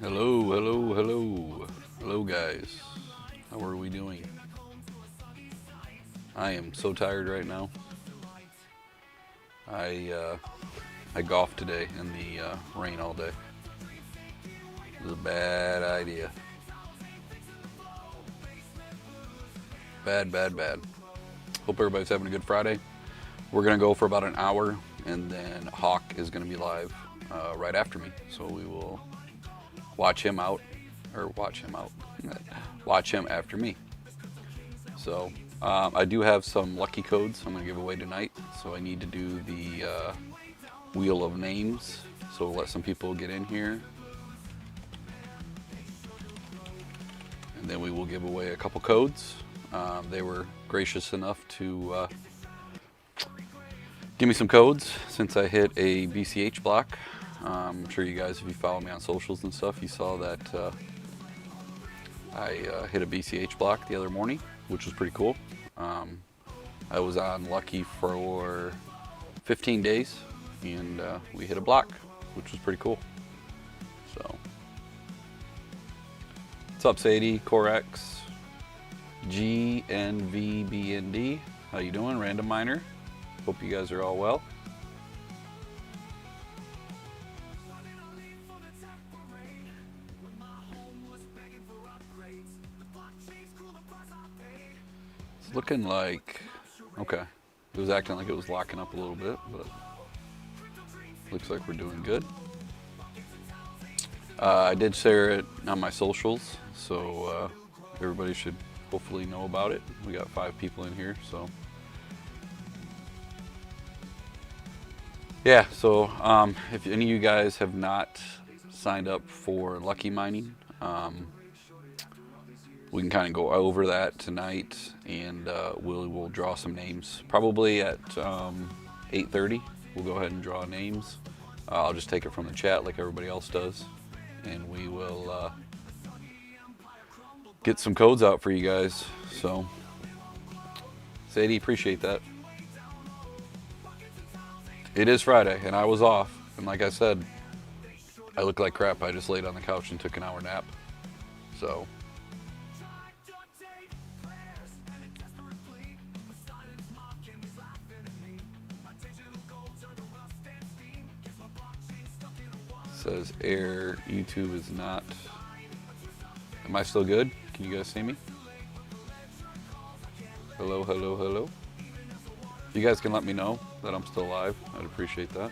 Hello, hello, hello. Hello, guys. How are we doing? I am so tired right now. I golfed today in the rain all day. It was a bad idea. Bad, bad, bad. Hope everybody's having a good Friday. We're gonna go for about an hour, and then Hawk is gonna be live right after me. So we will watch him out, or watch him out, watch him after me. So I do have some lucky codes I'm going to give away tonight. So I need to do the wheel of names. So we'll let some people get in here. And then we will give away a couple codes. They were gracious enough to give me some codes since I hit a BCH block. I'm sure you guys, if you follow me on socials and stuff, you saw that I hit a BCH block the other morning, which was pretty cool. I was on Luqee for 15 days, and we hit a block, which was pretty cool. So, what's up, Sadie, Corex, GNVBND? How you doing, Random Miner? Hope you guys are all well. Looking like, okay, it was acting like it was locking up a little bit, but looks like we're doing good. I did share it on my socials, so everybody should hopefully know about it. We got 5 people in here, so yeah. So if any of you guys have not signed up for Luqee mining, we can kind of go over that tonight, and we'll draw some names. Probably at 8:30, we'll go ahead and draw names. I'll just take it from the chat like everybody else does, and we will get some codes out for you guys. So, Sadie, appreciate that. It is Friday, and I was off, and like I said, I look like crap. I just laid on the couch and took an hour nap. So. Says air, YouTube is not. Am I still good? Can you guys see me? Hello, hello, hello. You guys can let me know that I'm still live. I'd appreciate that.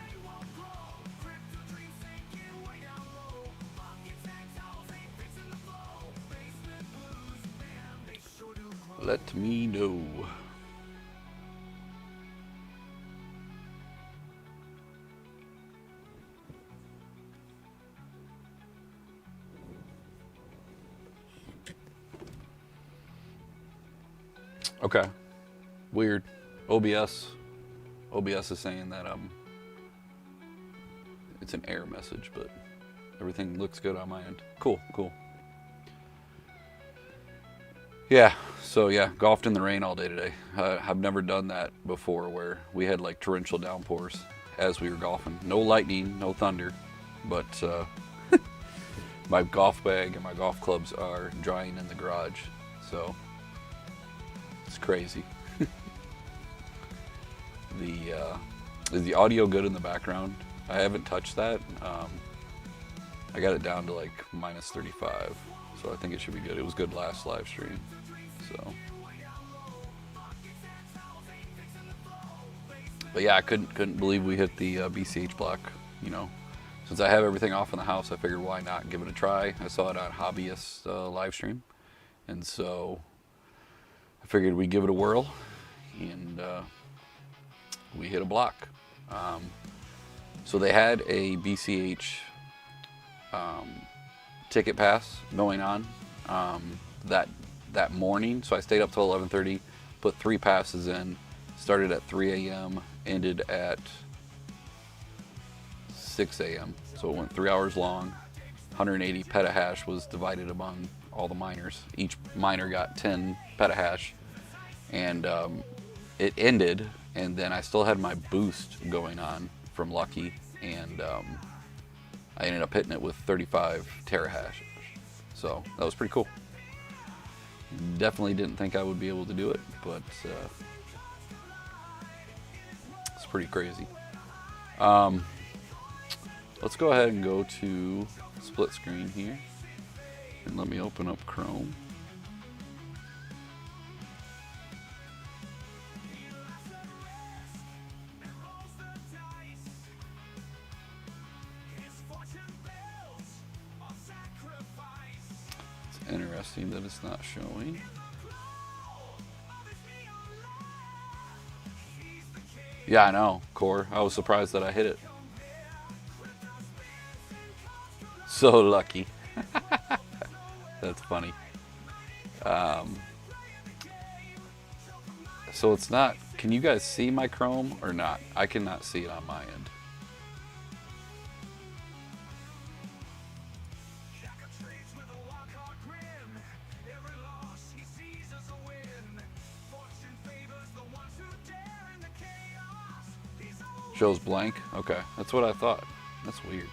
Let me know. Okay. Weird. OBS is saying that it's an error message, but everything looks good on my end. Cool, cool. Yeah, so yeah, golfed in the rain all day today. I've never done that before, where we had like torrential downpours as we were golfing. No lightning, no thunder, but my golf bag and my golf clubs are drying in the garage, so it's crazy. Is the audio good in the background? I haven't touched that. I got it down to like minus 35, so I think it should be good. It was good last live stream, so. But yeah, I couldn't believe we hit the BCH block. You know, since I have everything off in the house, I figured why not give it a try. I saw it on Hobbyist live stream, and so I figured we'd give it a whirl, and we hit a block. So they had a BCH ticket pass going on that morning. So I stayed up till 11:30, put 3 passes in, started at 3 a.m., ended at 6 a.m. So it went 3 hours long. 180 petahash was divided among all the miners. Each miner got 10 petahash, and it ended, and then I still had my boost going on from Luqee, and I ended up hitting it with 35 terahash. So that was pretty cool. Definitely didn't think I would be able to do it, but it's pretty crazy. Let's go ahead and go to split screen here, and let me open up Chrome. It's interesting that it's not showing. Yeah, I know, Core. I was surprised that I hit it. So lucky. That's funny. So it's not, can you guys see my Chrome or not? I cannot see it on my end. Shows blank? Okay, that's what I thought. That's weird.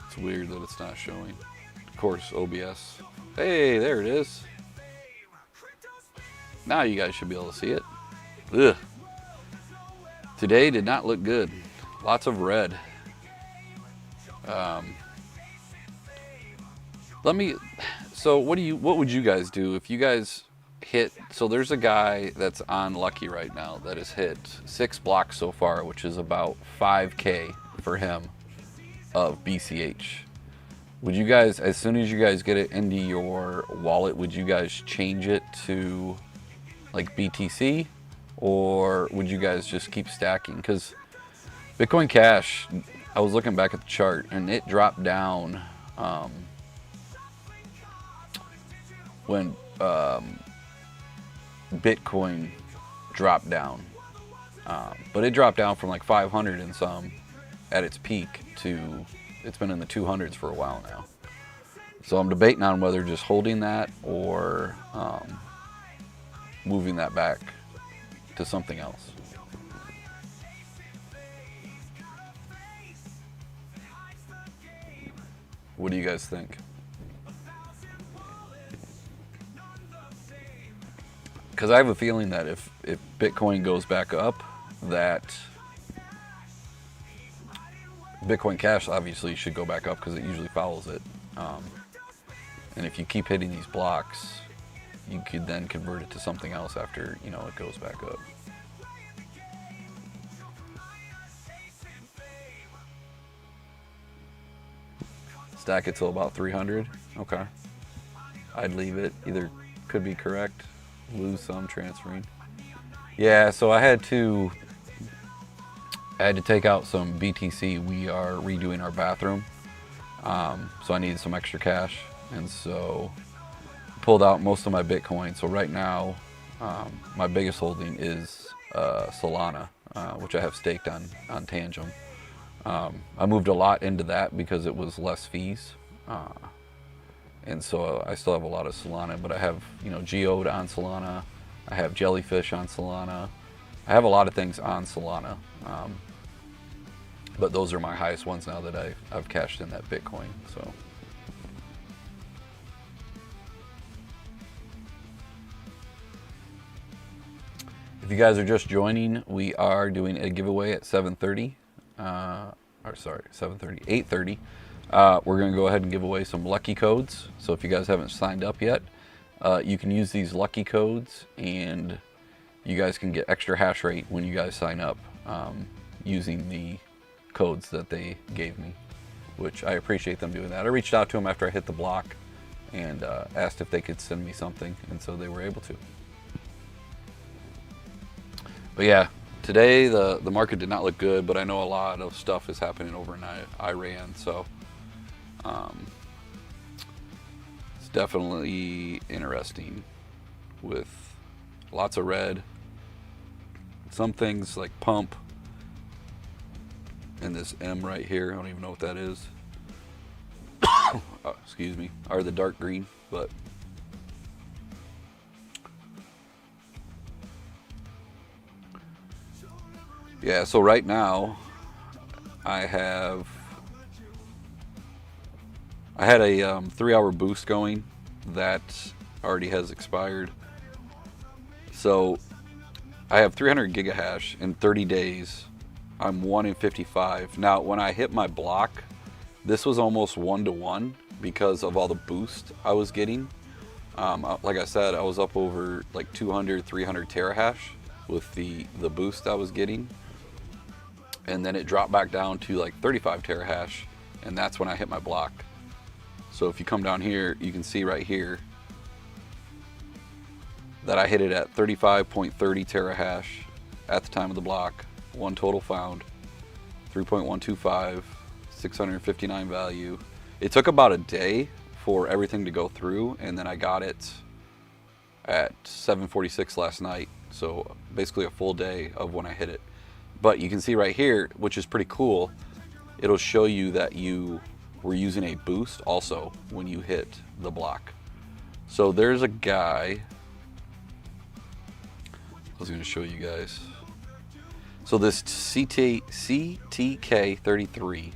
It's weird that it's not showing. Of course, OBS. Hey, there it is. Now you guys should be able to see it. Ugh. Today did not look good. Lots of red. So what would you guys do if you guys hit, so there's a guy that's on Luqee right now that has hit 6 blocks so far, which is about 5K for him of BCH. Would you guys, as soon as you guys get it into your wallet, would you guys change it to like BTC, or would you guys just keep stacking? Because Bitcoin Cash, I was looking back at the chart and it dropped down when Bitcoin dropped down, but it dropped down from like 500 and some at its peak to, it's been in the 200s for a while now. So I'm debating on whether just holding that or moving that back to something else. What do you guys think? Because I have a feeling that if Bitcoin goes back up, that Bitcoin Cash obviously should go back up because it usually follows it. And if you keep hitting these blocks, you could then convert it to something else after, you know, it goes back up. Stack it till about 300. Okay. I'd leave it. Either could be correct. Lose some transferring. Yeah, so I had to take out some BTC. We are redoing our bathroom. So I needed some extra cash. And so pulled out most of my Bitcoin. So right now, my biggest holding is Solana, which I have staked on Tangem. I moved a lot into that because it was less fees. And so I still have a lot of Solana, but I have, you know, Geode on Solana. I have Jellyfish on Solana. I have a lot of things on Solana, but those are my highest ones now that I've cashed in that Bitcoin. So. If you guys are just joining, we are doing a giveaway at 7:30. Or sorry, 7:30, 8:30. We're going to go ahead and give away some Luqee codes. So if you guys haven't signed up yet, you can use these Luqee codes, and you guys can get extra hash rate when you guys sign up using the codes that they gave me, which I appreciate them doing that. I reached out to them after I hit the block and asked if they could send me something, and so they were able to. But yeah, today the market did not look good, but I know a lot of stuff is happening over in Iran, so it's definitely interesting with lots of red. Some things like pump and this M right here, I don't even know what that is. Excuse me, are the dark green, but yeah, so right now I had a 3-hour boost going that already has expired. So I have 300 gigahash in 30 days. I'm 1 in 55. Now, when I hit my block, this was almost 1-to-1 because of all the boost I was getting. Like I said, I was up over like 200, 300 terahash with the boost I was getting. And then it dropped back down to like 35 terahash, and that's when I hit my block. So if you come down here, you can see right here that I hit it at 35.30 terahash at the time of the block. One total found, 3.125, 659 value. It took about a day for everything to go through, and then I got it at 7:46 last night. So basically a full day of when I hit it. But you can see right here, which is pretty cool, it'll show you that you were using a boost also when you hit the block. So there's a guy, I was gonna show you guys. So this CTK33,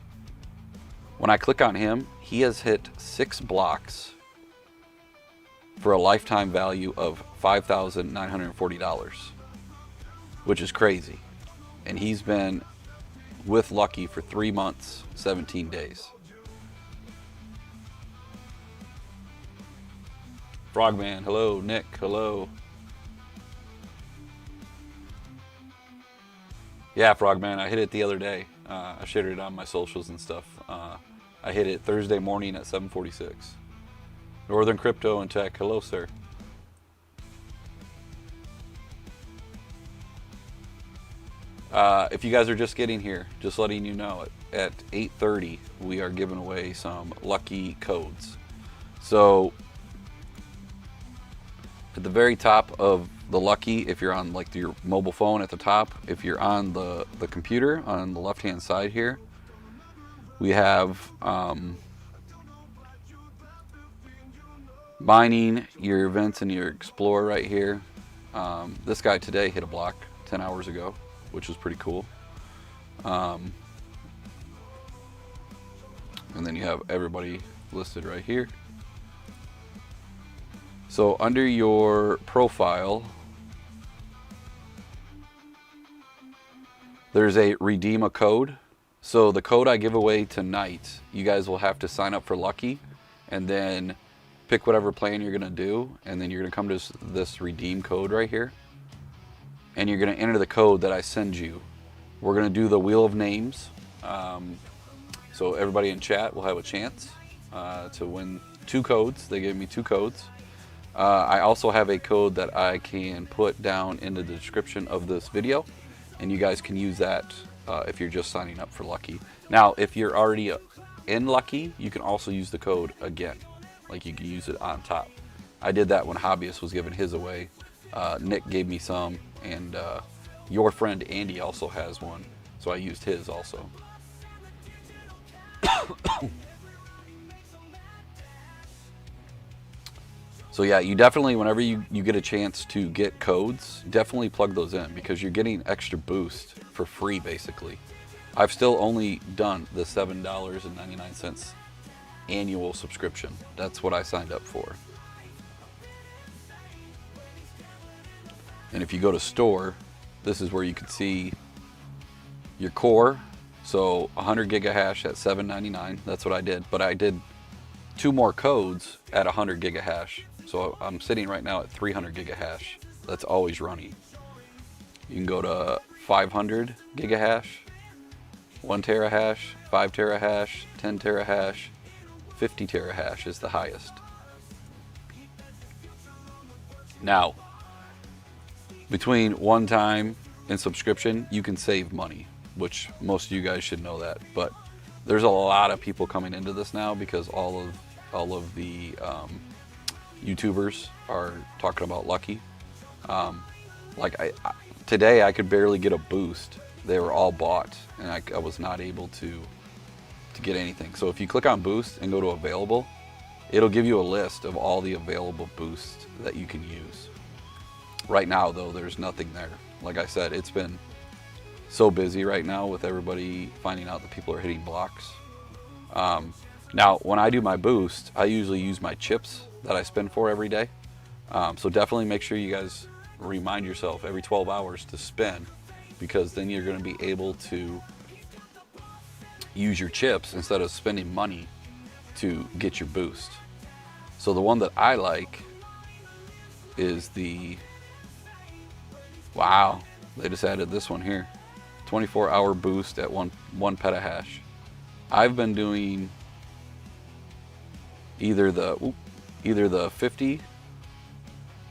when I click on him, he has hit 6 blocks for a lifetime value of $5,940, which is crazy. And he's been with Luqee for 3 months, 17 days. Frogman, hello. Nick, hello. Yeah, Frogman, I hit it the other day. I shared it on my socials and stuff. I hit it Thursday morning at 7:46. Northern Crypto and Tech, hello, sir. If you guys are just getting here, just letting you know, at 8:30 we are giving away some Luqee codes. So at the very top of the Luqee, if you're on like your mobile phone at the top, if you're on the computer on the left hand side here, we have mining, your events, and your explore right here. This guy today hit a block 10 hours ago, which was pretty cool. And then you have everybody listed right here. So under your profile, there's a redeem a code. So the code I give away tonight, you guys will have to sign up for Luqee and then pick whatever plan you're gonna do, and then you're gonna come to this redeem code right here, and you're gonna enter the code that I send you. We're gonna do the wheel of names, so everybody in chat will have a chance to win 2 codes. They gave me 2 codes. I also have a code that I can put down in the description of this video, and you guys can use that if you're just signing up for Luqee. Now, if you're already in Luqee, you can also use the code again. Like, you can use it on top. I did that when Hobbyist was giving his away. Nick gave me some, and your friend Andy also has one, so I used his also. So yeah, you definitely, whenever you get a chance to get codes, definitely plug those in because you're getting extra boost for free basically. I've still only done the $7.99 annual subscription. That's what I signed up for. And if you go to store, this is where you can see your core. So 100 gig of hash at $7.99. That's what I did. But I did 2 more codes at 100 gig of hash. So I'm sitting right now at 300 gig of hash. That's always running. You can go to 500 gig of hash, 1 terahash, 5 terahash, 10 terahash, 50 terahash is the highest. Now, between one time and subscription, you can save money, which most of you guys should know that. But there's a lot of people coming into this now because all of the YouTubers are talking about Luqee. Today I could barely get a boost. They were all bought, and I was not able to get anything. So if you click on boost and go to available, it'll give you a list of all the available boosts that you can use. Right now though, there's nothing there. Like I said, it's been so busy right now with everybody finding out that people are hitting blocks. Now when I do my boost, I usually use my chips that I spend for every day. So definitely make sure you guys remind yourself every 12 hours to spend, because then you're going to be able to use your chips instead of spending money to get your boost. So the one that I like is the, wow, they just added this one here, 24-hour boost at one petahash. I've been doing either the 50.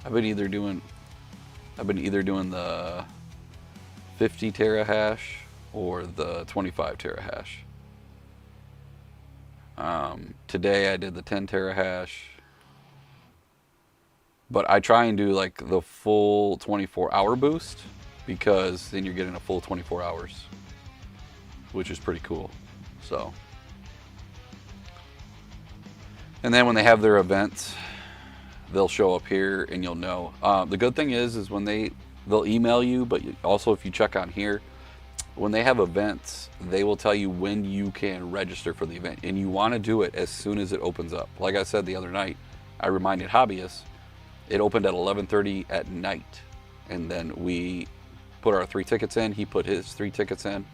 I've been either doing the 50 terahash or the 25 terahash. Today I did the 10 terahash, but I try and do like the full 24-hour boost because then you're getting a full 24 hours, which is pretty cool. So, and then when they have their events, they'll show up here and you'll know. The good thing is when they'll email you, but also if you check on here, when they have events, they will tell you when you can register for the event, and you want to do it as soon as it opens up. Like I said the other night, I reminded hobbyists, it opened at 11:30 at night, and then we put our 3 tickets in, he put his 3 tickets in.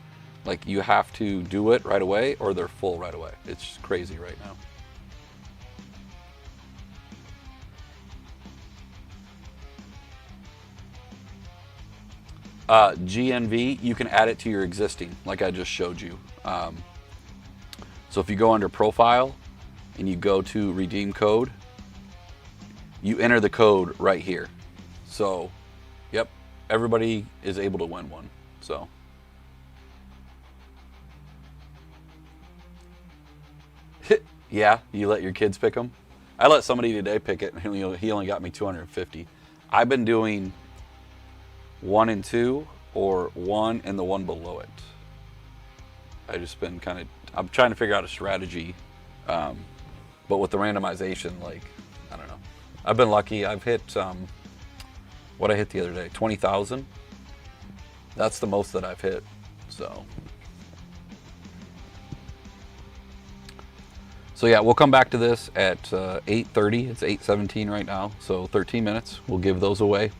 Like, you have to do it right away or they're full right away. It's just crazy right now. GNV, you can add it to your existing, like I just showed you. So if you go under profile and you go to redeem code, you enter the code right here. So, yep, everybody is able to win one. So, yeah, you let your kids pick them. I let somebody today pick it, and he only got me 250. I've been doing 1 and 2, or 1 and the one below it. I just been I'm trying to figure out a strategy, but with the randomization, like, I don't know. I've been lucky. I've hit, what I hit the other day, 20,000. That's the most that I've hit, so. So yeah, we'll come back to this at 8:30. It's 8:17 right now, so 13 minutes. We'll give those away.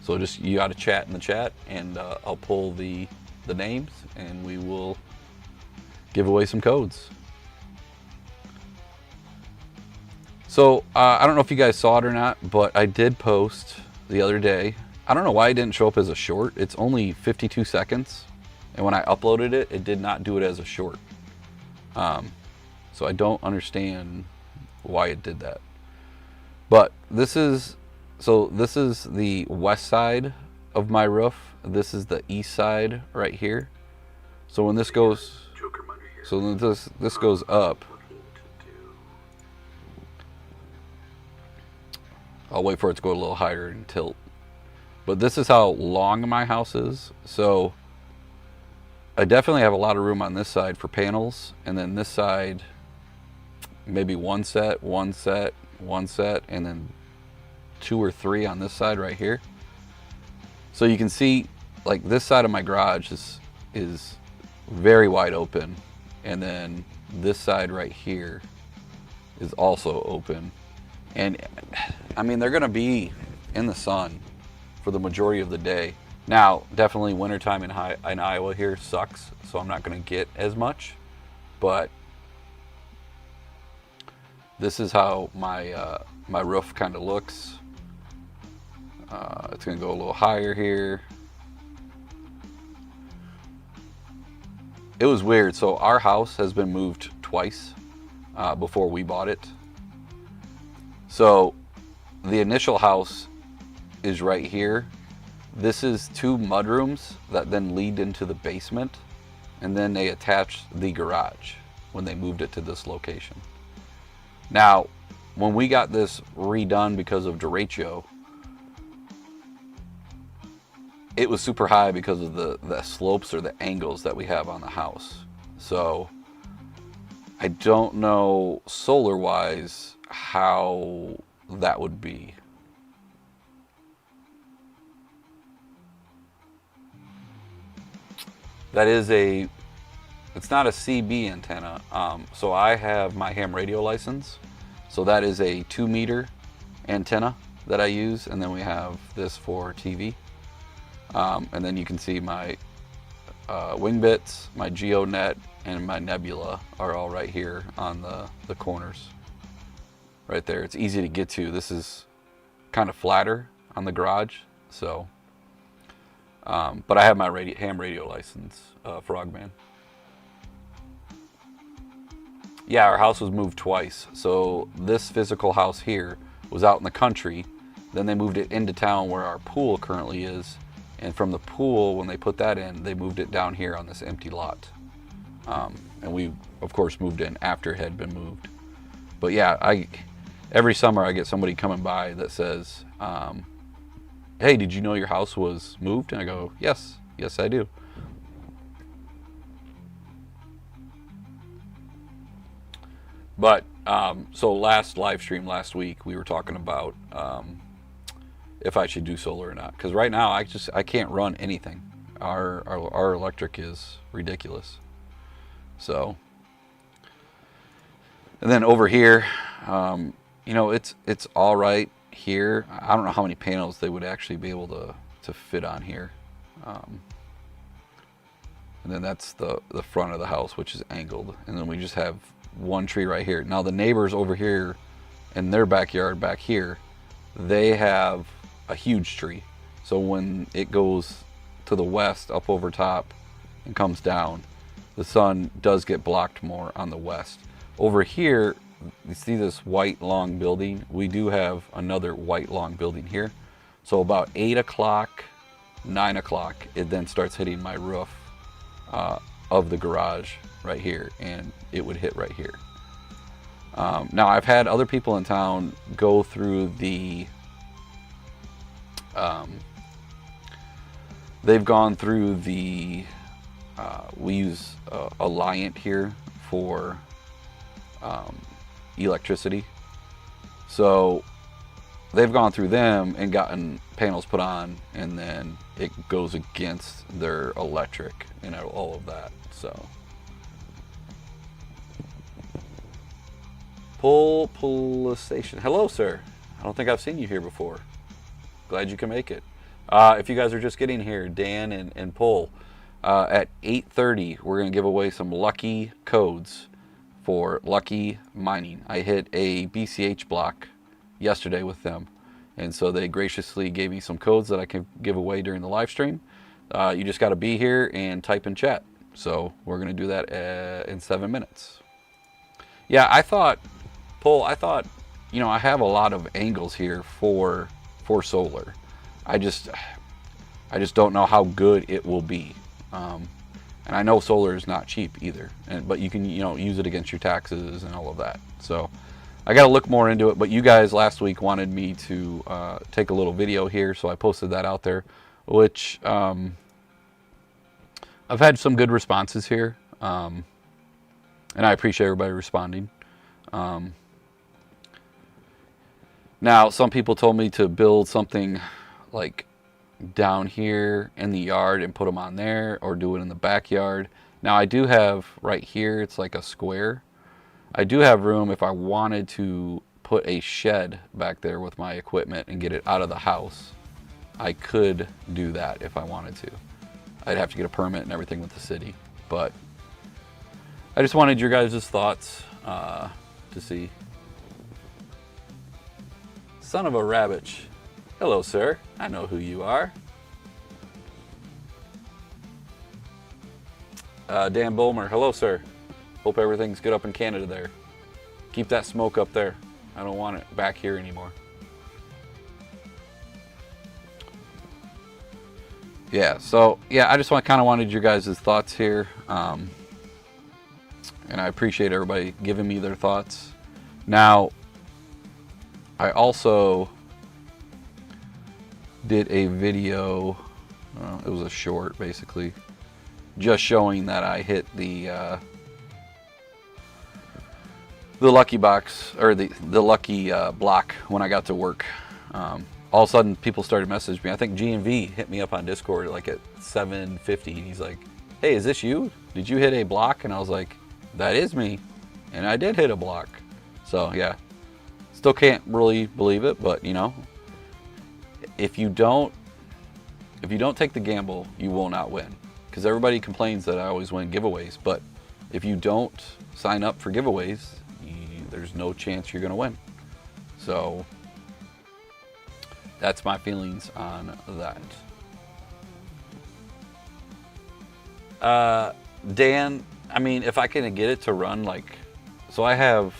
So just, you got to chat in the chat, and I'll pull the names, and we will give away some codes. So I don't know if you guys saw it or not, but I did post the other day. I don't know why it didn't show up as a short. It's only 52 seconds, and when I uploaded it, it did not do it as a short. So I don't understand why it did that. But this is the west side of my roof. This is the east side right here. So when this goes, so when this goes up, I'll wait for it to go a little higher and tilt. But this is how long my house is. So I definitely have a lot of room on this side for panels, and then this side, maybe one set, one set, and then 2 or 3 on this side right here. So you can see, like, this side of my garage is very wide open, and then this side right here is also open. And I mean, they're gonna be in the sun for the majority of the day. Now, definitely wintertime in Iowa here sucks, so I'm not gonna get as much, but this is how my my roof kind of looks. It's gonna go a little higher here. It was weird. So our house has been moved twice before we bought it. So the initial house is right here. This is 2 mudrooms that then lead into the basement, and then they attached the garage when they moved it to this location. Now, when we got this redone because of derecho, it was super high because of the slopes or the angles that we have on the house. So I don't know solar wise how that would be. That is it's not a CB antenna. So I have my ham radio license. So that is a 2-meter antenna that I use. And then we have this for TV. And then you can see my wing bits, my GeoNet, and my Nebula are all right here on the corners. Right there. It's easy to get to. This is kind of flatter on the garage. So, but I have my ham radio license, Frogman. Yeah, our house was moved twice. So this physical house here was out in the country. Then they moved it into town where our pool currently is. And from the pool, when they put that in, they moved it down here on this empty lot. And we, of course, moved in after it had been moved. But yeah, every summer I get somebody coming by that says, hey, did you know your house was moved? And I go, yes, I do. But, so last live stream last week, we were talking about if I should do solar or not. Because right now, I can't run anything. Our electric is ridiculous. So, and then over here, you know, it's all right here. I don't know how many panels they would actually be able to fit on here. And then that's the front of the house, which is angled. And then we just have one tree right here. Now the neighbors over here in their backyard back here, they have a huge tree. So when it goes to the west up over top and comes down, the sun does get blocked more on the west. Over here, you see this white long building? We do have another white long building here. So about 8 o'clock, 9 o'clock, it then starts hitting my roof of the garage right here, and it would hit right here. Now I've had other people in town go through they've gone through we use Alliant here for electricity. So they've gone through them and gotten panels put on, and then it goes against their electric and all of that. So Pulsation. Hello, sir. I don't think I've seen you here before. Glad you can make it. If you guys are just getting here, Dan and Pull, at 8:30, we're going to give away some Luqee codes for Luqee mining. I hit a BCH block yesterday with them, and so they graciously gave me some codes that I can give away during the live stream. You just got to be here and type in chat. So we're going to do that in 7 minutes. Yeah, I thought, you know, I have a lot of angles here for solar. I just don't know how good it will be. And I know solar is not cheap either, but you can, you know, use it against your taxes and all of that. So I got to look more into it. But you guys last week wanted me to take a little video here, so I posted that out there, which I've had some good responses here, and I appreciate everybody responding. Now, some people told me to build something like down here in the yard and put them on there, or do it in the backyard. Now, I do have right here, it's like a square. I do have room if I wanted to put a shed back there with my equipment and get it out of the house. I could do that if I wanted to. I'd have to get a permit and everything with the city, but I just wanted your guys' thoughts to see. Son of a rabbit. Hello, sir. I know who you are. Dan Bulmer. Hello, sir. Hope everything's good up in Canada there. Keep that smoke up there. I don't want it back here anymore. Yeah, so yeah, I just kind of wanted your guys' thoughts here, and I appreciate everybody giving me their thoughts. Now, I also did a video. It was a short, basically, just showing that I hit the Luqee box, or the Luqee block when I got to work. All of a sudden, people started messaging me. I think GMV hit me up on Discord like at 7:50, and he's like, "Hey, is this you? Did you hit a block?" And I was like, "That is me," and I did hit a block. So yeah, still can't really believe it, but you know, if you don't take the gamble, you will not win. Because everybody complains that I always win giveaways, but if you don't sign up for giveaways, there's no chance you're gonna win. So that's my feelings on that. Dan, I mean, if I can get it to run like, so I have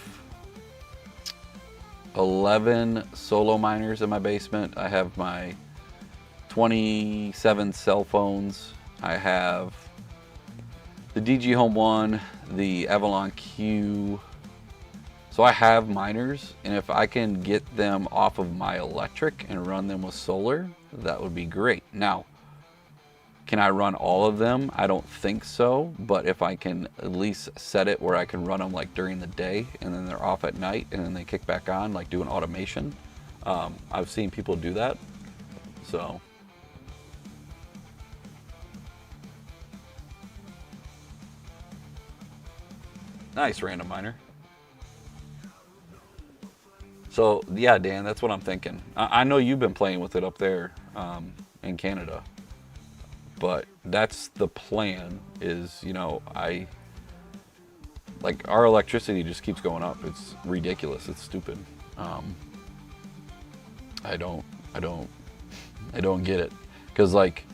11 solo miners in my basement. I have my 27 cell phones. I have the DG Home 1, the Avalon Q. So I have miners, and if I can get them off of my electric and run them with solar, that would be great. Now, can I run all of them? I don't think so, but if I can at least set it where I can run them like during the day and then they're off at night and then they kick back on, like do an automation. I've seen people do that. So nice, random miner. So yeah, Dan, that's what I'm thinking. I know you've been playing with it up there in Canada, but that's the plan. Is, you know, like our electricity just keeps going up. It's ridiculous. It's stupid. I don't get it, because like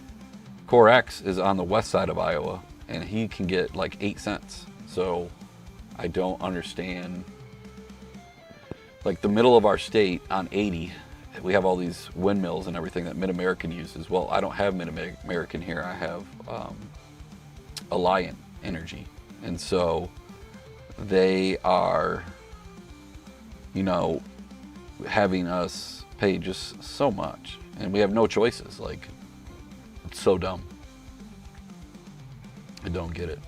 Core X is on the west side of Iowa and he can get like 8 cents. So I don't understand. Like the middle of our state on 80, we have all these windmills and everything that Mid-American uses. Well, I don't have Mid-American here. I have Alliant Energy. And so they are, you know, having us pay just so much. And we have no choices. Like, it's so dumb. I don't get it.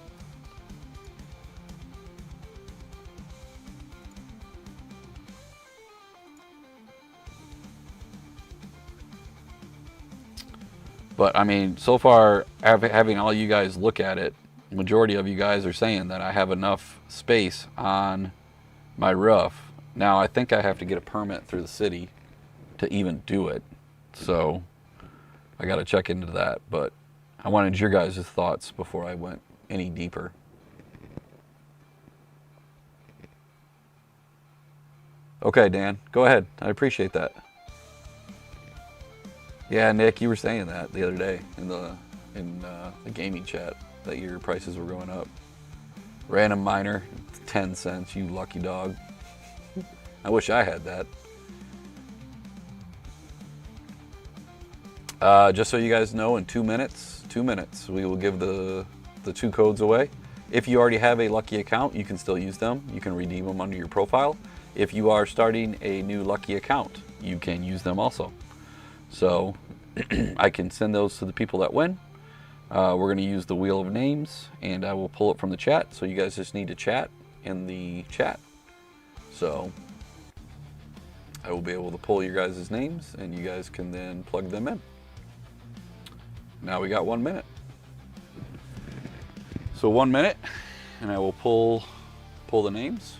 But I mean, so far, having all you guys look at it, majority of you guys are saying that I have enough space on my roof. Now, I think I have to get a permit through the city to even do it. So I got to check into that. But I wanted your guys' thoughts before I went any deeper. Okay, Dan, go ahead. I appreciate that. Yeah, Nick, you were saying that the other day in the gaming chat that your prices were going up. Random miner, 10 cents, you lucky dog. I wish I had that. Just so you guys know, in 2 minutes, we will give the 2 codes away. If you already have a Luqee account, you can still use them. You can redeem them under your profile. If you are starting a new Luqee account, you can use them also. So I can send those to the people that win. We're going to use the wheel of names, and I will pull it from the chat. So you guys just need to chat in the chat. So I will be able to pull your guys' names and you guys can then plug them in. Now we got 1 minute. So 1 minute, and I will pull the names.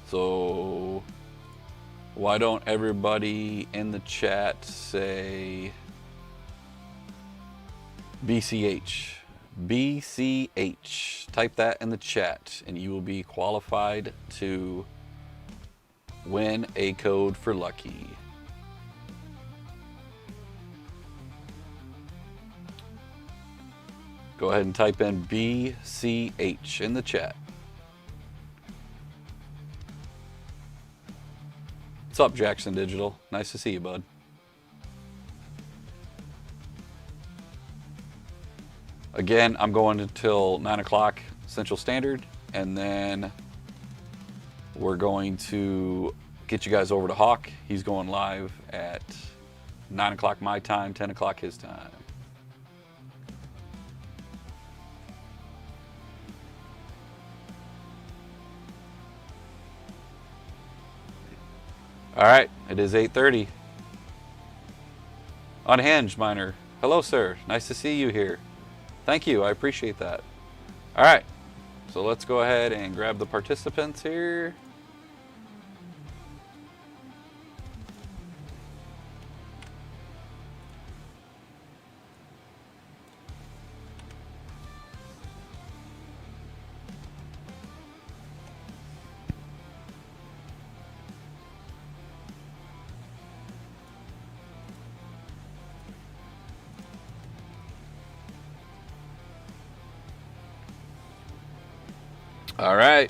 So why don't everybody in the chat say BCH? BCH. Type that in the chat and you will be qualified to win a code for Luqee. Go ahead and type in BCH in the chat. What's up, Jackson Digital? Nice to see you, bud. Again, I'm going until 9 o'clock Central Standard, and then we're going to get you guys over to Hawk. He's going live at 9 o'clock my time, 10 o'clock his time. All right, it is 8:30. Unhinged Miner. Hello, sir. Nice to see you here. Thank you. I appreciate that. All right, so let's go ahead and grab the participants here. All right.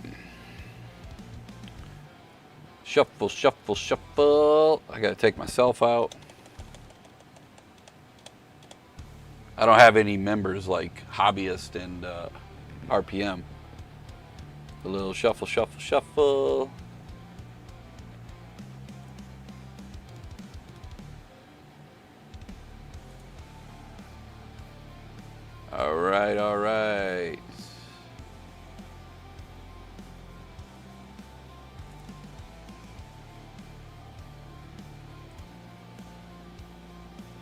Shuffle, shuffle, shuffle. I gotta take myself out. I don't have any members like Hobbyist and RPM. A little shuffle, shuffle, shuffle. All right, all right.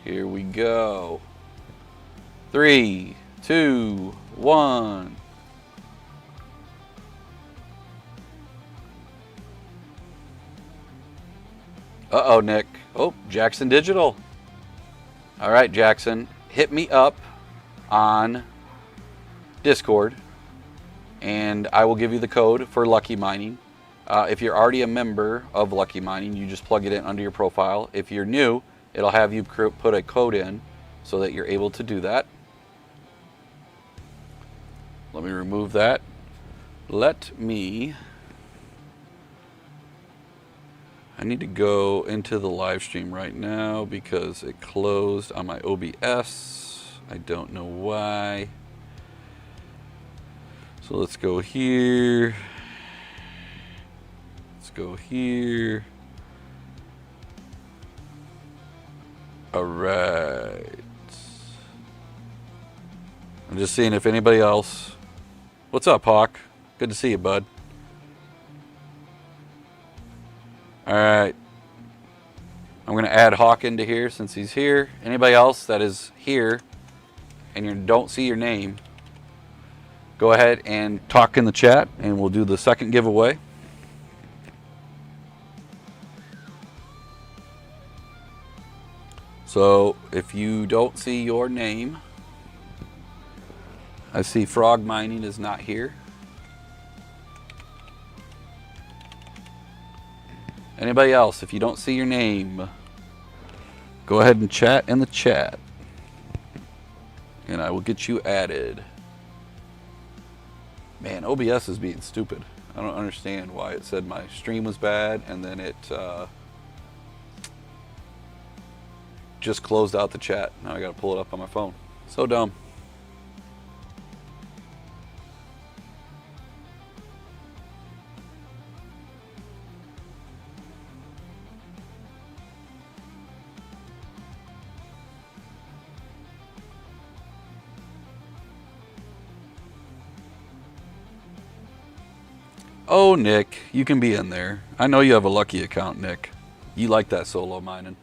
Here we go. 3, 2, 1. Uh-oh, Nick. Oh, Jackson Digital. All right, Jackson. Hit me up on Discord, and I will give you the code for Luqee Mining. If you're already a member of Luqee Mining, you just plug it in under your profile. If you're new, it'll have you put a code in so that you're able to do that. Let me remove that. I need to go into the live stream right now because it closed on my OBS. I don't know why. So let's go here. Let's go here. All right. I'm just seeing if anybody else. What's up, Hawk? Good to see you, bud. All right. I'm going to add Hawk into here since he's here. Anybody else that is here and you don't see your name, go ahead and talk in the chat and we'll do the second giveaway. So if you don't see your name, I see Frog Mining is not here. Anybody else, if you don't see your name, go ahead and chat in the chat and I will get you added. Man, OBS is being stupid. I don't understand why it said my stream was bad and then it just closed out the chat. Now I gotta pull it up on my phone. So dumb. Oh, Nick, you can be in there. I know you have a Luqee account, Nick. You like that solo mining.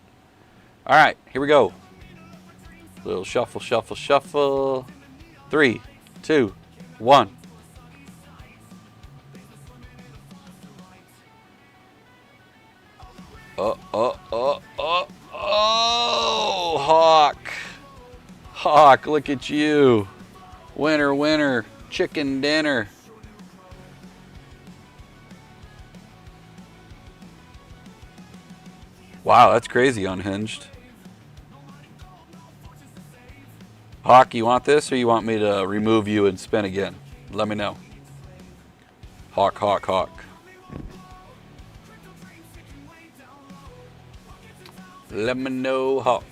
All right, here we go. Little shuffle, shuffle, shuffle. 3, 2, 1. Oh, Hawk. Hawk, look at you. Winner, winner, chicken dinner. Wow, that's crazy, Unhinged. Hawk, you want this or you want me to remove you and spin again? Let me know. Hawk, Hawk, Hawk. Let me know, Hawk.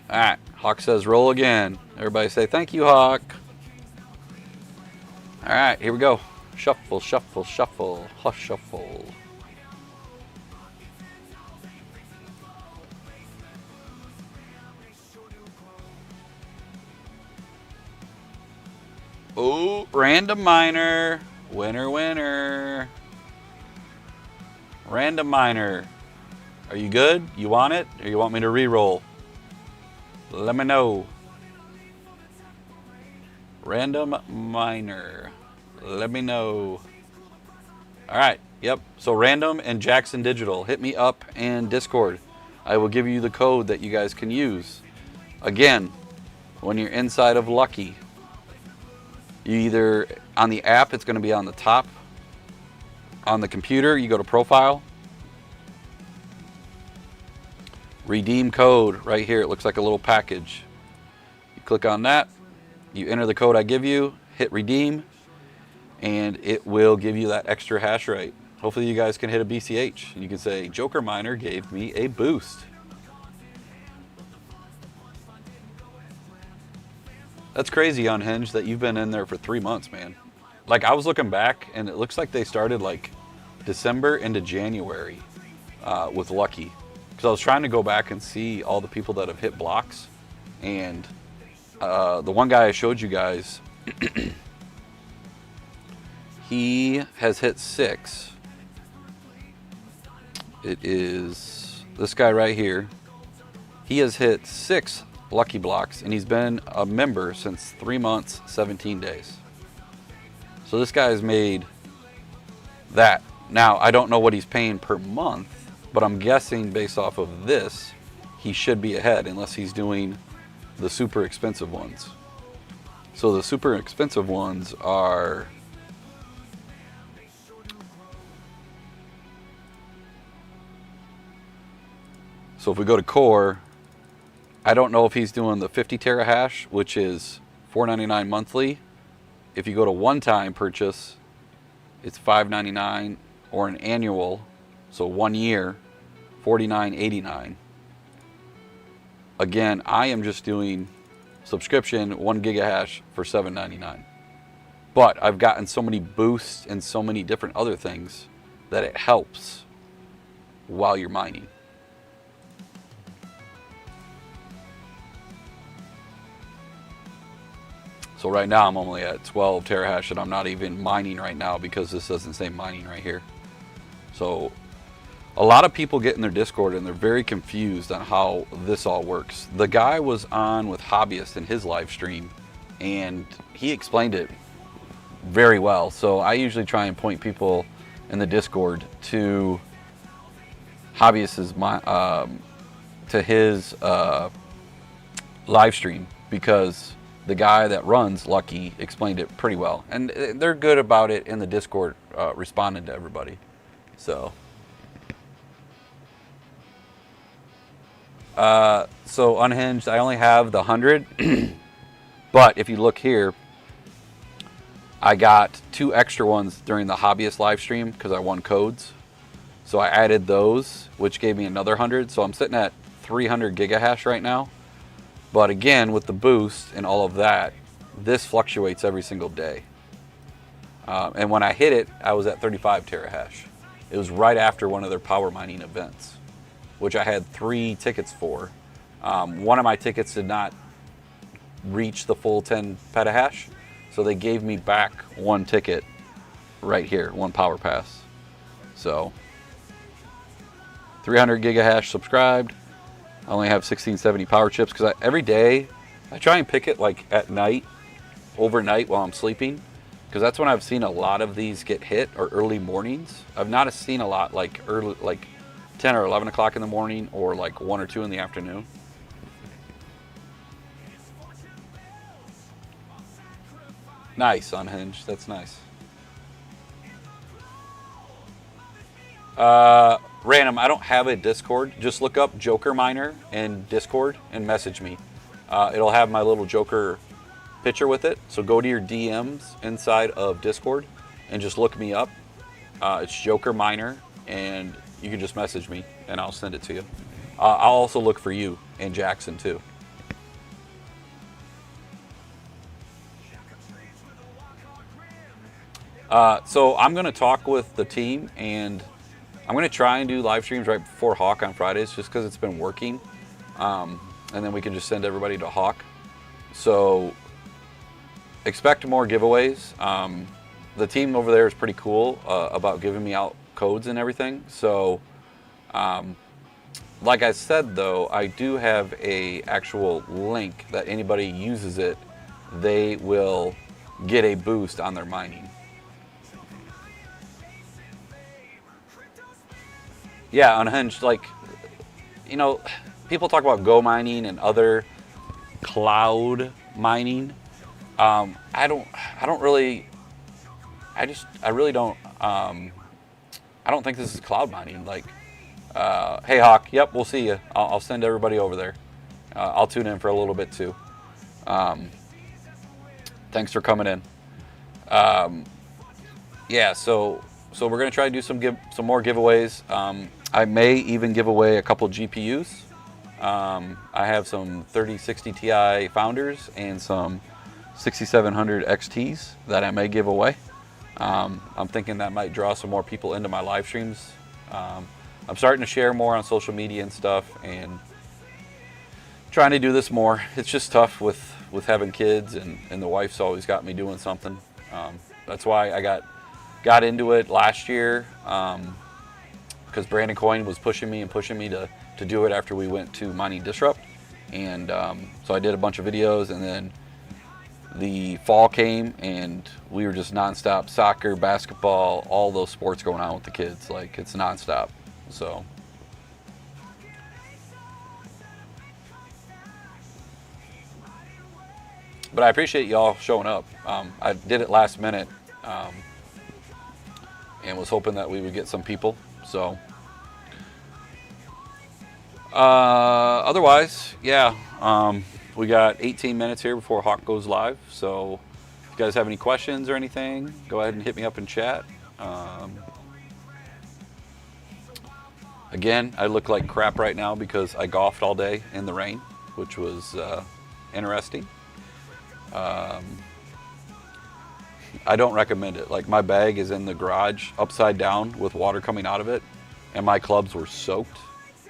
All right, Hawk says roll again. Everybody say thank you, Hawk. All right, here we go. Shuffle, shuffle, shuffle, hush, shuffle. Oh, random miner. Winner, winner. Random miner. Are you good? You want it? Or you want me to re-roll? Let me know. Random miner. Let me know. All right. Yep. So Random and Jackson Digital. Hit me up in Discord. I will give you the code that you guys can use. Again, when you're inside of Luqee, you either, on the app, it's going to be on the top. On the computer, you go to Profile. Redeem code right here. It looks like a little package. You click on that. You enter the code I give you. Hit redeem. And it will give you that extra hash rate. Hopefully you guys can hit a BCH. And you can say, Joker Miner gave me a boost. That's crazy, Unhinged, that you've been in there for 3 months, man. Like, I was looking back, and it looks like they started, like, December into January with Luqee. Because I was trying to go back and see all the people that have hit blocks. And the one guy I showed you guys, he has hit 6. It is this guy right here. He has hit 6 Luqee blocks, and he's been a member since 3 months, 17 days. So this guy's made that. Now, I don't know what he's paying per month, but I'm guessing based off of this, he should be ahead unless he's doing the super expensive ones. So the super expensive ones are so if we go to core, I don't know if he's doing the 50 terahash, which is $4.99 monthly. If you go to one-time purchase, it's $5.99, or an annual, so 1 year, $49.89. Again, I am just doing subscription 1 gigahash for $7.99. But I've gotten so many boosts and so many different other things that it helps while you're mining. So right now I'm only at 12 terahash, and I'm not even mining right now because this doesn't say mining right here. So a lot of people get in their Discord and they're very confused on how this all works. The guy was on with Hobbyist in his live stream, and he explained it very well. So I usually try and point people in the Discord to Hobbyist's to his live stream, because the guy that runs Luqee explained it pretty well, and they're good about it in the Discord, responding to everybody. So Unhinged, I only have the 100, but if you look here, I got 2 extra ones during the Hobbyist live stream because I won codes. So I added those, which gave me another 100. So I'm sitting at 300 gigahash right now. But again, with the boost and all of that, this fluctuates every single day. And when I hit it, I was at 35 terahash. It was right after one of their power mining events, which I had 3 tickets for. One of my tickets did not reach the full 10 petahash, so they gave me back 1 ticket right here, 1 power pass. So 300 gigahash subscribed. I only have 1670 power chips because every day I try and pick it like at night, overnight while I'm sleeping, because that's when I've seen a lot of these get hit, or early mornings. I've not seen a lot like early, like 10 or 11 o'clock in the morning, or like 1 or 2 in the afternoon. Nice, Unhinged. That's nice. Random, I don't have a Discord. Just look up Joker Miner in Discord and message me. It'll have my little Joker picture with it. So go to your DMs inside of Discord and just look me up. It's Joker Miner, and you can just message me and I'll send it to you. I'll also look for you and Jackson too. So I'm going to talk with the team, and I'm going to try and do live streams right before Hawk on Fridays, just because it's been working. And then we can just send everybody to Hawk. So expect more giveaways. The team over there is pretty cool about giving me out codes and everything. So like I said, though, I do have a actual link that anybody uses it, they will get a boost on their mining. Yeah, Unhinged, like, you know, people talk about Go mining and other cloud mining. I really don't think this is cloud mining. Like, hey Hawk, yep, we'll see you. I'll send everybody over there. I'll tune in for a little bit too. Thanks for coming in. Yeah, so we're gonna try to do some more giveaways. I may even give away a couple GPUs. I have some 3060 Ti Founders and some 6700 XTs that I may give away. I'm thinking that might draw some more people into my live streams. I'm starting to share more on social media and stuff, and trying to do this more. It's just tough with having kids, and the wife's always got me doing something. That's why I got into it last year, because Brandon Coyne was pushing me to do it after we went to Mining Disrupt. And so I did a bunch of videos, and then the fall came and we were just nonstop soccer, basketball, all those sports going on with the kids. Like, it's nonstop. So but I appreciate y'all showing up. I did it last minute, and was hoping that we would get some people. So otherwise, yeah, we got 18 minutes here before Hawk goes live. So if you guys have any questions or anything, go ahead and hit me up in chat. Again, I look like crap right now because I golfed all day in the rain, which was interesting. I don't recommend it. Like, my bag is in the garage upside down with water coming out of it, and my clubs were soaked.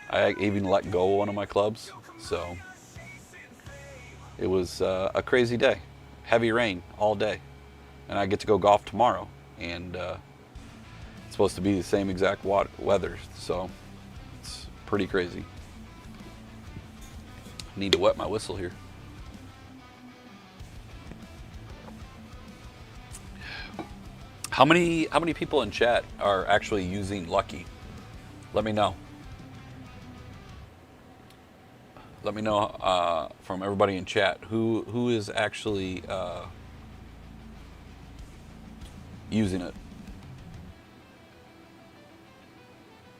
I even let go of one of my clubs. So it was a crazy day. Heavy rain all day. And I get to go golf tomorrow, and it's supposed to be the same exact weather. So it's pretty crazy. Need to wet my whistle here. How many people in chat are actually using Luqee? Let me know. Let me know from everybody in chat who is actually using it.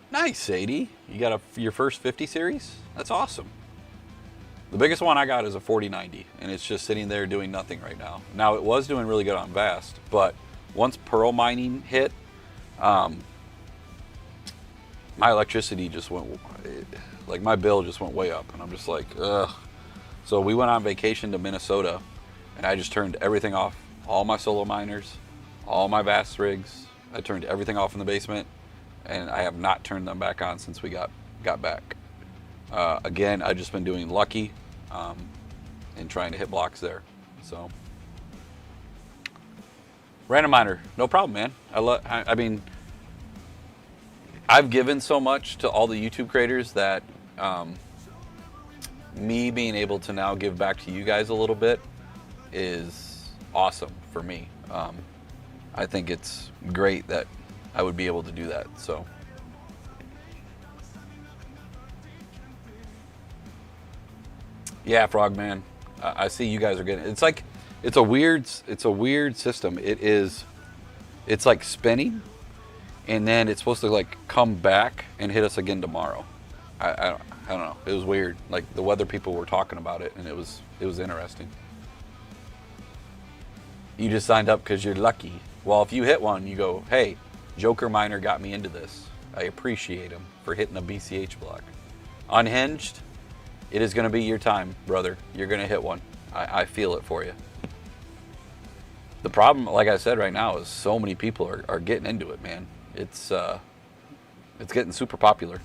Nice, Sadie. You got your first 50 series? That's awesome. The biggest one I got is a 4090, and it's just sitting there doing nothing right now. Now, it was doing really good on Vast, but once Pearl mining hit, my electricity just went, like, my bill just went way up, and I'm just like, ugh. So we went on vacation to Minnesota, and I just turned everything off. All my solo miners, all my Vast rigs, I turned everything off in the basement, and I have not turned them back on since we got back. Again, I've just been doing Luqee and trying to hit blocks there. So, random miner, no problem, man. I mean, I've given so much to all the YouTube creators that me being able to now give back to you guys a little bit is awesome for me. I think it's great that I would be able to do that. So, yeah, Frogman, I see you guys are getting. It's like it's a weird system. It's like spinning, and then it's supposed to like come back and hit us again tomorrow. I don't know. It was weird. Like the weather people were talking about it, and it was interesting. You just signed up because you're lucky. Well, if you hit one, you go, hey, Joker Miner got me into this. I appreciate him for hitting a BCH block. Unhinged, it is going to be your time, brother. You're going to hit one. I feel it for you. The problem, like I said right now, is so many people are getting into it, man. It's getting super popular.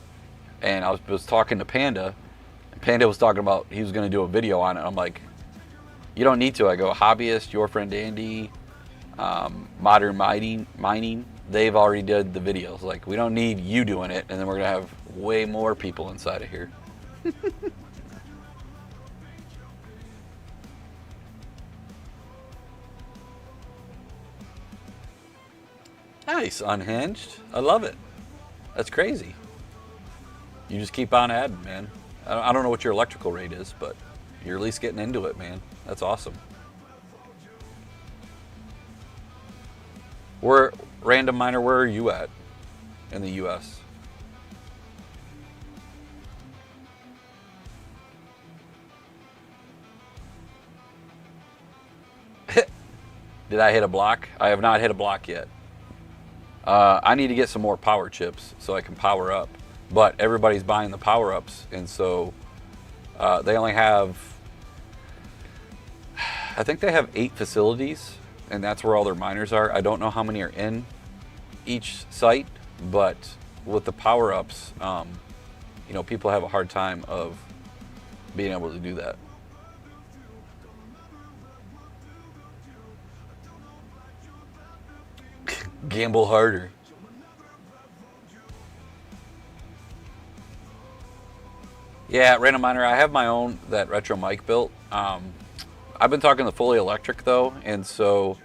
And I was talking to Panda, and Panda was talking about he was going to do a video on it. I'm like, you don't need to. I go, Hobbyist, Your Friend Andy, Modern Mining, they've already did the videos. Like, we don't need you doing it, and then we're going to have way more people inside of here. Nice, Unhinged. I love it. That's crazy. You just keep on adding, man. I don't know what your electrical rate is, but you're at least getting into it, man. That's awesome. Random Miner, where are you at in the US? Did I hit a block? I have not hit a block yet. I need to get some more power chips so I can power up. But everybody's buying the power-ups, and so they only have, I think they have 8 facilities, and that's where all their miners are. I don't know how many are in each site, but with the power-ups, you know, people have a hard time of being able to do that. Gamble harder. Yeah, Random Miner, I have my own, that retro mic built. I've been talking to Fully Electric though, and so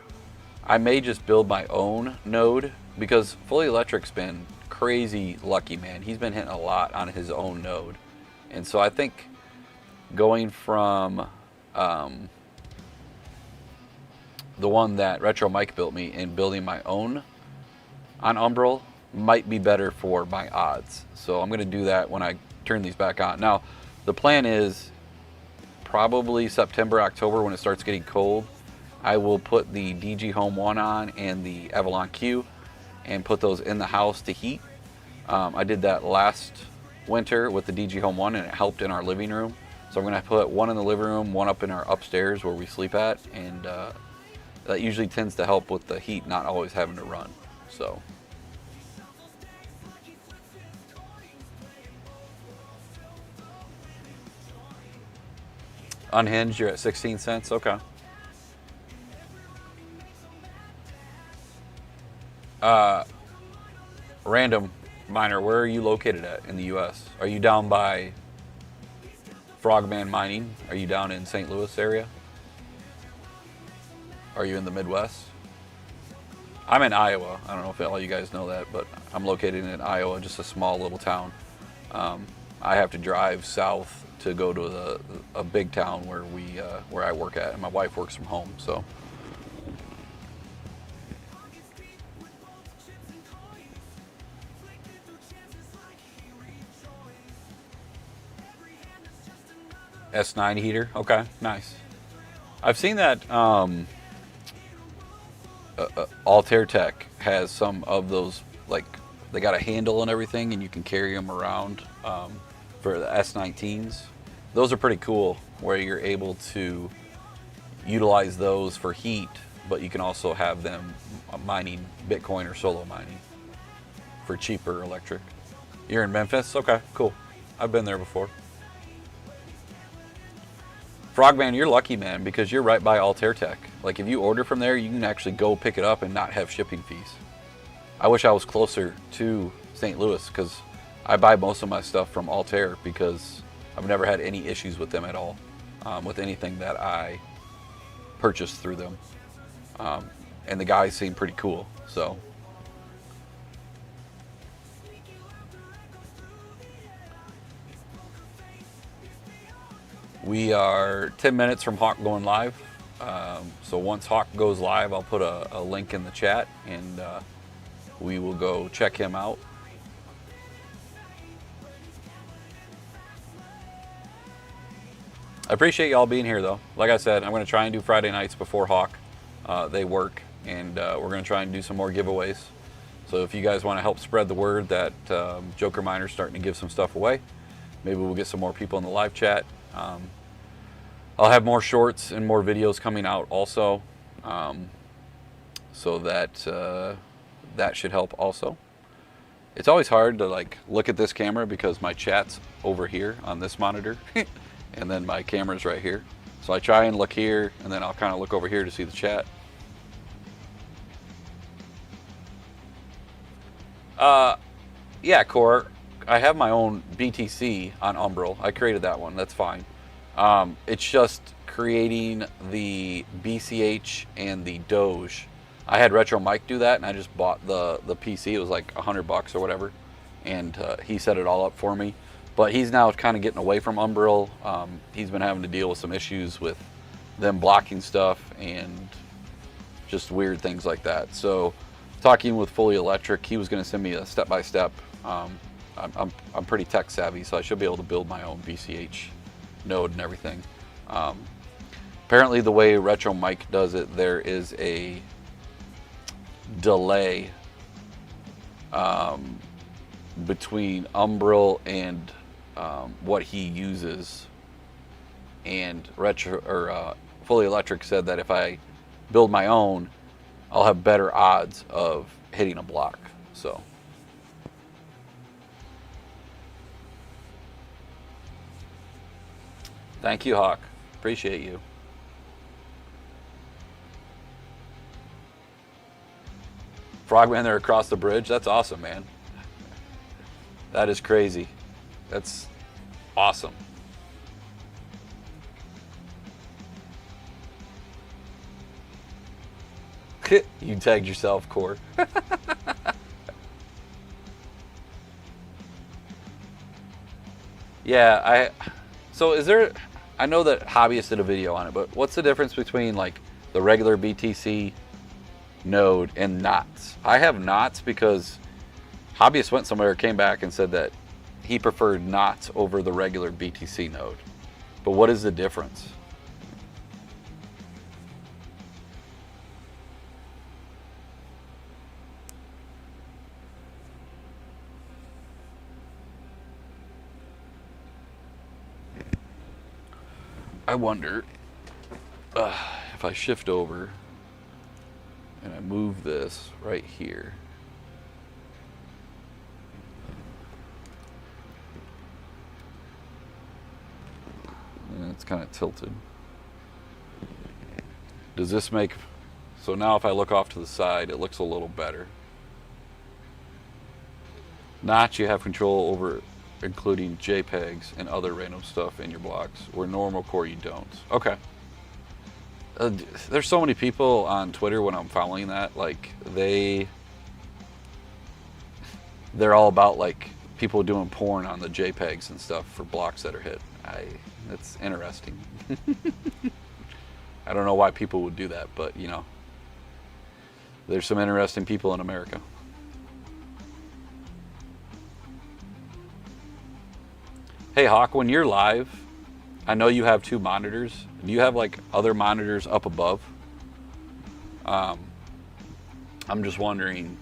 I may just build my own node, because Fully Electric's been crazy lucky, man. He's been hitting a lot on his own node. And so I think going from the one that Retro Mike built me and building my own on Umbral might be better for my odds. So I'm going to do that when I turn these back on. Now, the plan is probably September, October, when it starts getting cold, I will put the DG Home 1 on and the Avalon Q and put those in the house to heat. I did that last winter with the DG Home 1, and it helped in our living room. So I'm going to put one in the living room, one up in our upstairs where we sleep at, and that usually tends to help with the heat not always having to run. So Unhinged, you're at 16 cents. Okay. Random Miner, where are you located at in the US? Are you down by Frogman Mining? Are you down in St. Louis area? Are you in the Midwest? I'm in Iowa. I don't know if all you guys know that, but I'm located in Iowa, just a small little town. I have to drive south to go to a big town where I work at, and my wife works from home. So. S9 heater. Okay, nice. I've seen that Altair Tech has some of those, like they got a handle and everything, and you can carry them around for the S19s. Those are pretty cool, where you're able to utilize those for heat, but you can also have them mining Bitcoin or solo mining. for cheaper electric. You're in Memphis? Okay, cool. I've been there before. Frogman, you're lucky, man, because you're right by Altair Tech. Like, if you order from there, you can actually go pick it up and not have shipping fees. I wish I was closer to St. Louis, because I buy most of my stuff from Altair, because I've never had any issues with them at all, with anything that I purchased through them. And the guys seem pretty cool, so. We are 10 minutes from Hawk going live. So once Hawk goes live, I'll put a link in the chat, and we will go check him out. I appreciate y'all being here, though. Like I said, I'm going to try and do Friday nights before Hawk. They work, and we're going to try and do some more giveaways. So if you guys want to help spread the word that Joker Miner's starting to give some stuff away, maybe we'll get some more people in the live chat. I'll have more shorts and more videos coming out also, so that that should help also. It's always hard to like look at this camera because my chat's over here on this monitor, and then my camera's right here. So I try and look here, and then I'll kind of look over here to see the chat. Yeah, Core, I have my own BTC on Umbral. I created that one. That's fine. It's just creating the BCH and the Doge. I had Retro Mike do that, and I just bought the PC. It was like $100 or whatever, and he set it all up for me. But he's now kind of getting away from Umbral. He's been having to deal with some issues with them blocking stuff and just weird things like that. So talking with Fully Electric, he was going to send me a step-by-step. I'm pretty tech savvy, so I should be able to build my own BCH node and everything. Apparently the way Retro Mike does it, there is a delay between Umbral and what he uses, and Fully Electric said that if I build my own, I'll have better odds of hitting a block. So thank you, Hawk. Appreciate you. Frogman, they're across the bridge. That's awesome, man. That is crazy. That's awesome. You tagged yourself, Core. Yeah, so is there, I know that Hobbyist did a video on it, but what's the difference between like the regular BTC node and knots? I have knots because Hobbyist went somewhere, came back and said that he preferred knots over the regular BTC node. But what is the difference? I wonder if I shift over and I move this right here. And it's kind of tilted. Does this make, so now if I look off to the side, it looks a little better. Notch, you have control over including JPEGs and other random stuff in your blocks, where normal core you don't. Okay. There's so many people on Twitter when I'm following that, like they're all about like people doing porn on the JPEGs and stuff for blocks that are hit. It's interesting. I don't know why people would do that, but you know, there's some interesting people in America. Hey Hawk, when you're live, I know you have 2 monitors. Do you have like other monitors up above? I'm just wondering,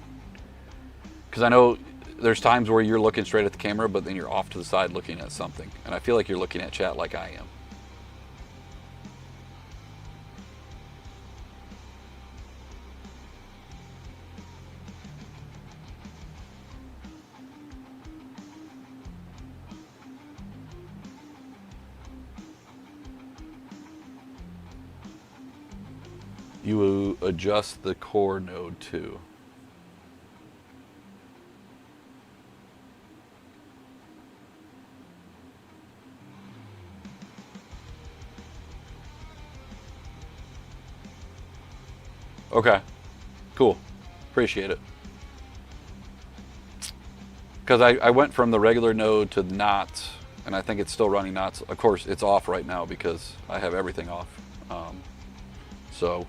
because I know there's times where you're looking straight at the camera, but then you're off to the side looking at something. And I feel like you're looking at chat like I am. You will adjust the core node too. Okay, cool. Appreciate it. Because I went from the regular node to knots, and I think it's still running knots. Of course, it's off right now because I have everything off. So,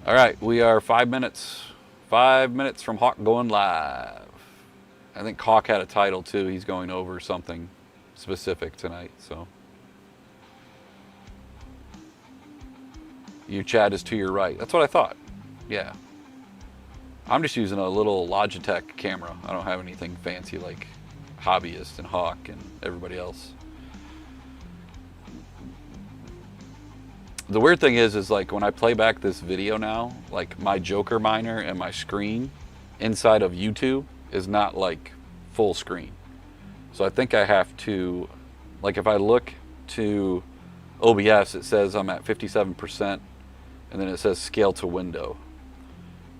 all right, we are 5 minutes. 5 minutes from Hawk going live. I think Hawk had a title too. He's going over something specific tonight. So, your chat is to your right. That's what I thought. Yeah. I'm just using a little Logitech camera. I don't have anything fancy like Hobbyist and Hawk and everybody else. The weird thing is like when I play back this video now, like my Joker miner and my screen inside of YouTube is not like full screen. So I think I have to, like if I look to OBS, it says I'm at 57% and then it says scale to window.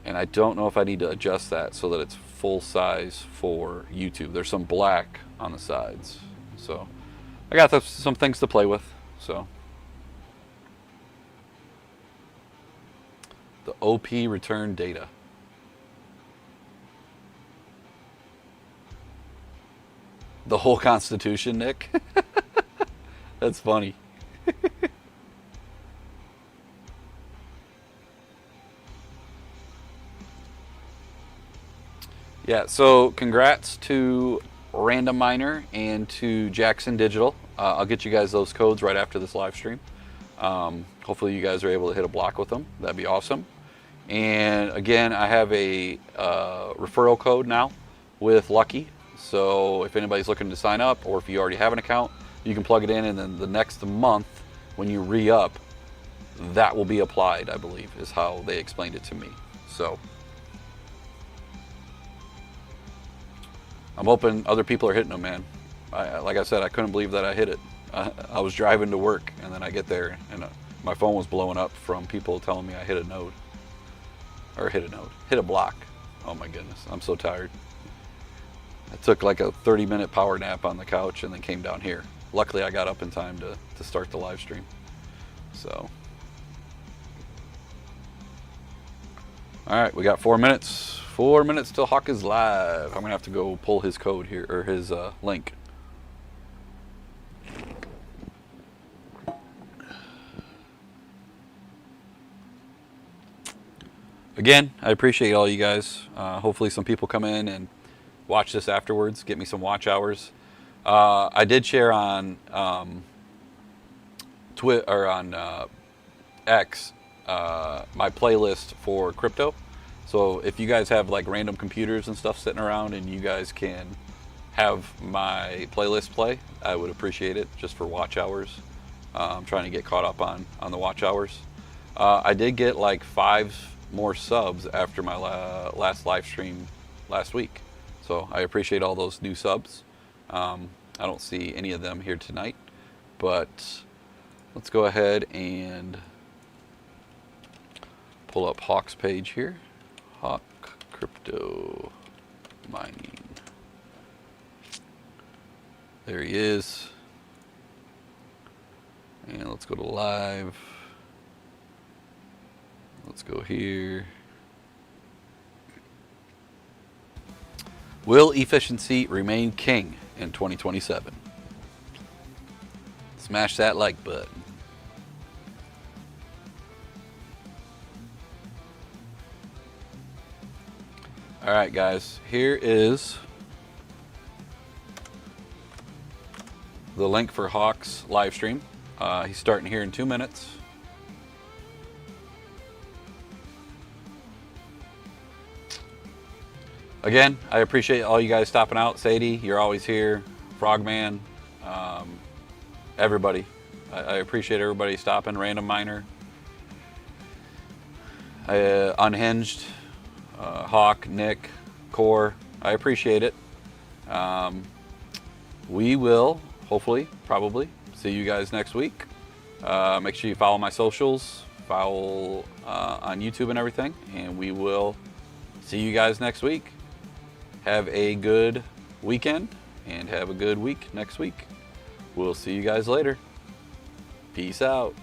And I don't know if I need to adjust that so that it's full size for YouTube. There's some black on the sides. So I got some things to play with. So the OP return data. The whole Constitution, Nick? That's funny. Yeah, so congrats to Random Miner and to Jackson Digital. I'll get you guys those codes right after this live stream. Hopefully you guys are able to hit a block with them. That'd be awesome. And again, I have a referral code now with Luqee. So if anybody's looking to sign up or if you already have an account, you can plug it in and then the next month when you re-up, that will be applied, I believe, is how they explained it to me. So I'm hoping other people are hitting them, man. Like I said, I couldn't believe that I hit it. I was driving to work, and then I get there, and my phone was blowing up from people telling me I hit a node. Or hit a block. Oh my goodness, I'm so tired. I took like a 30-minute power nap on the couch and then came down here. Luckily, I got up in time to start the live stream. So, all right, we got 4 minutes. 4 minutes till Hawk is live. I'm gonna have to go pull his code here, or his link. Again, I appreciate all you guys. Hopefully some people come in and watch this afterwards, get me some watch hours. I did share on Twitter or on X my playlist for crypto. So if you guys have like random computers and stuff sitting around and you guys can have my playlist play, I would appreciate it just for watch hours. I'm trying to get caught up on the watch hours. I did get like 5 more subs after my last live stream last week. So I appreciate all those new subs. I don't see any of them here tonight, but let's go ahead and pull up Hawk's page here. Hawk Crypto Mining. There he is. And let's go to live. Let's go here. Will efficiency remain king in 2027? Smash that like button. All right, guys, here is the link for Hawk's live stream. He's starting here in 2 minutes. Again, I appreciate all you guys stopping out. Sadie, you're always here. Frogman, everybody. I appreciate everybody stopping. Random Miner, Unhinged, Hawk, Nick, Core. I appreciate it. We will, hopefully, probably, see you guys next week. Make sure you follow my socials. follow on YouTube and everything. And we will see you guys next week. Have a good weekend and have a good week next week. We'll see you guys later. Peace out.